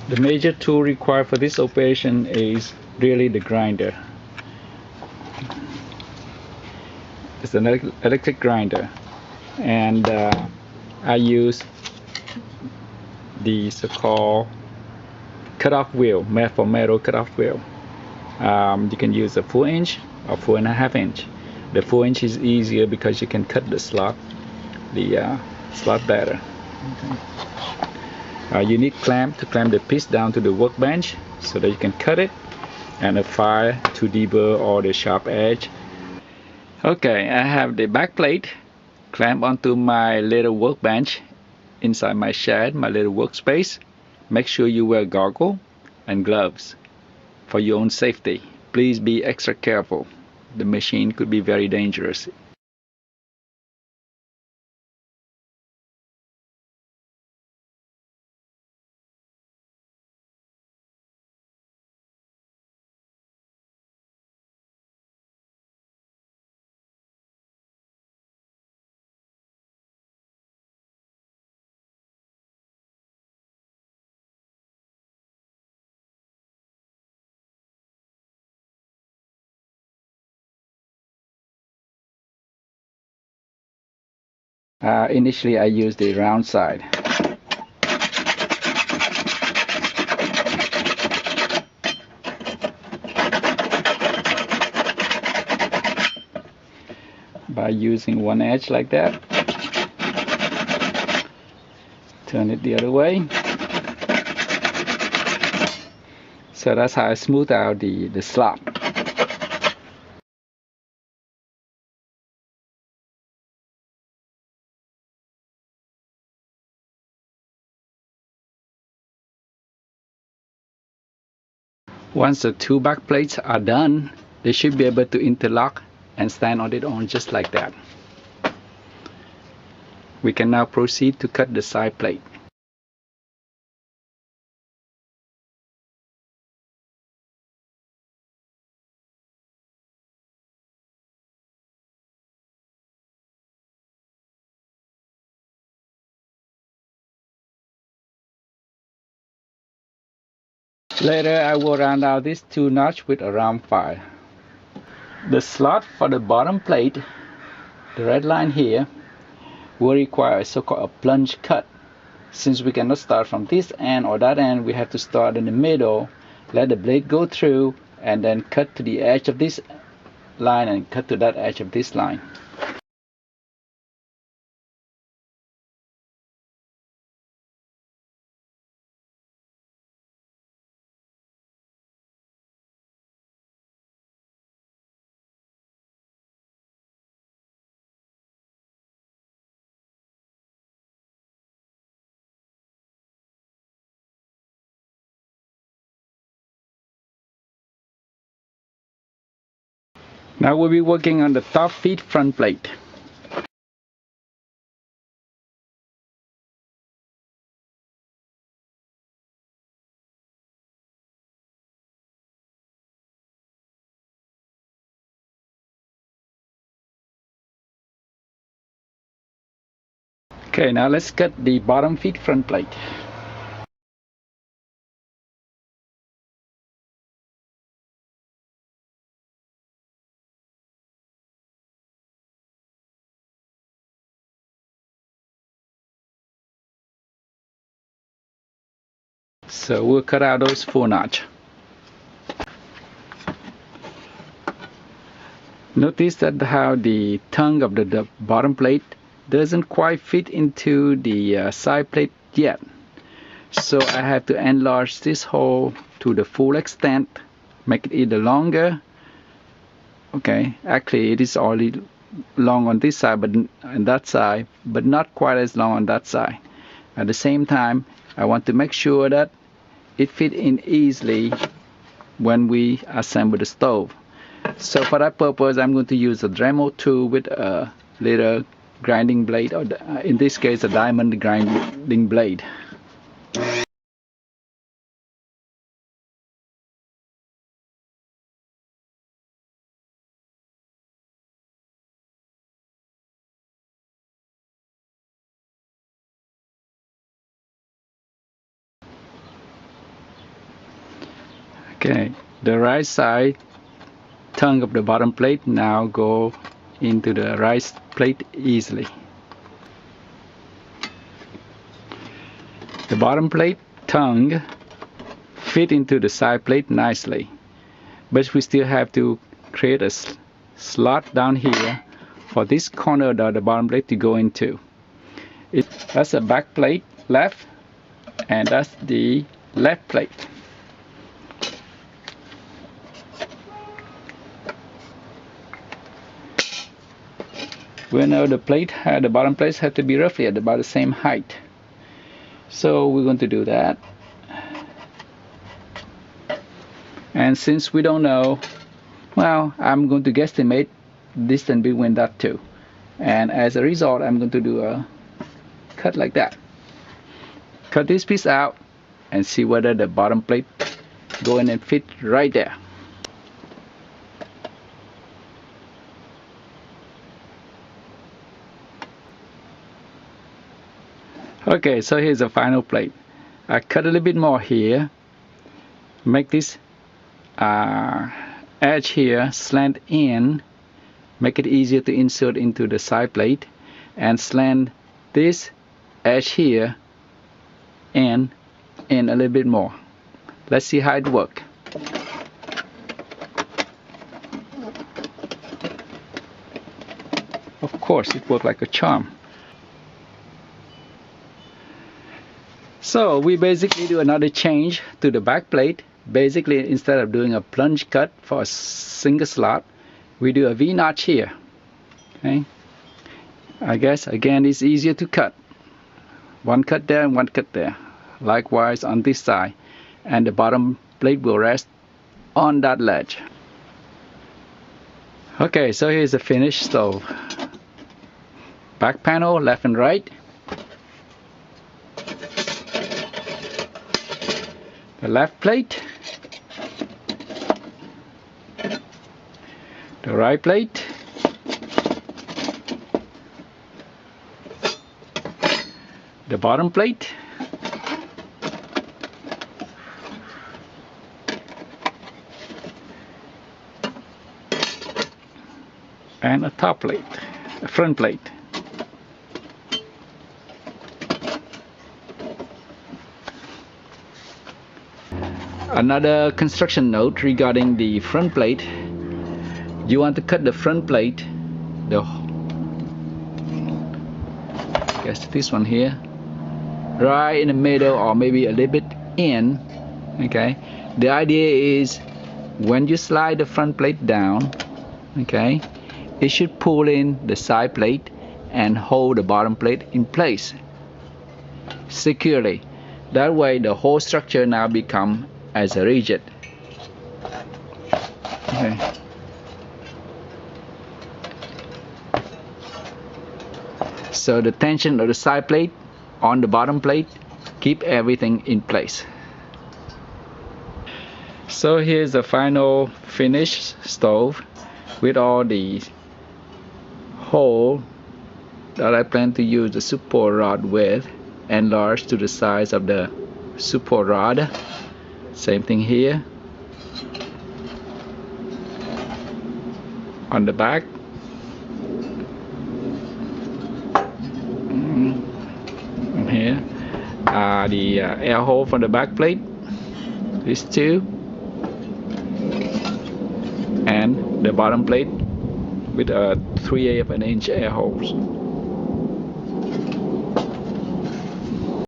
The major tool required for this operation is really the grinder. It's an electric grinder, and I use the so-called cut-off wheel, made for metal cut-off wheel. You can use a 4-inch or 4.5 inch. The 4-inch is easier because you can cut the slot better. Okay. You need clamp to clamp the piece down to the workbench so that you can cut it, and a file to deburr all the sharp edge. Okay, I have the back plate clamped onto my little workbench inside my shed, my little workspace. Make sure you wear goggles and gloves for your own safety. Please be extra careful. The machine could be very dangerous. Initially I used the round side. By using one edge like that, turn it the other way. So that's how I smooth out the slot. Once the two back plates are done, they should be able to interlock and stand on their own just like that. We can now proceed to cut the side plate. Later I will round out these two notches with a round file. The slot for the bottom plate, the red line here, will require a so-called a plunge cut. Since we cannot start from this end or that end, we have to start in the middle, let the blade go through, and then cut to the edge of this line and cut to that edge of this line. Now we'll be working on the top feet front plate. Okay, now let's cut the bottom feet front plate. So we'll cut out those 4 notches. Notice that how the tongue of the bottom plate doesn't quite fit into the side plate yet. So I have to enlarge this hole to the full extent, make it either longer. Okay, actually it is already long on this side, but on that side, but not quite as long on that side. At the same time, I want to make sure that it fit in easily when we assemble the stove. So for that purpose, I'm going to use a Dremel tool with a little grinding blade, or in this case a diamond grinding blade. Okay, the right side tongue of the bottom plate now go into the right plate easily. The bottom plate tongue fit into the side plate nicely, but we still have to create a slot down here for this corner of the bottom plate to go into. That's the back plate left, and that's the left plate. We know the bottom plates have to be roughly at about the same height. So we're going to do that. And since we don't know, well, I'm going to guesstimate distance between that two. And as a result, I'm going to do a cut like that. Cut this piece out and see whether the bottom plate go in and fit right there. Okay, so here's the final plate. I cut a little bit more here, make this edge here slant in, make it easier to insert into the side plate, and slant this edge here in a little bit more. Let's see how it works. Of course, it worked like a charm. So we basically do another change to the back plate. Basically, instead of doing a plunge cut for a single slot, we do a V-notch here. Okay. I guess again it's easier to cut. One cut there and one cut there. Likewise on this side, and the bottom plate will rest on that ledge. Okay, so here's the finished stove. Back panel left and right. The left plate, the right plate, the bottom plate, and a top plate, a front plate. Another construction note regarding the front plate: you want to cut the front plate, I guess this one here, right in the middle or maybe a little bit in. Okay, the idea is when you slide the front plate down, okay, it should pull in the side plate and hold the bottom plate in place securely. That way the whole structure now become as a rigid. Okay. So the tension of the side plate on the bottom plate keep everything in place. So here's the final finished stove with all the hole that I plan to use the support rod with, enlarged to the size of the support rod. Same thing here on the back. And here the air hole for the back plate, these two, and the bottom plate with a 3/8 of an inch air holes.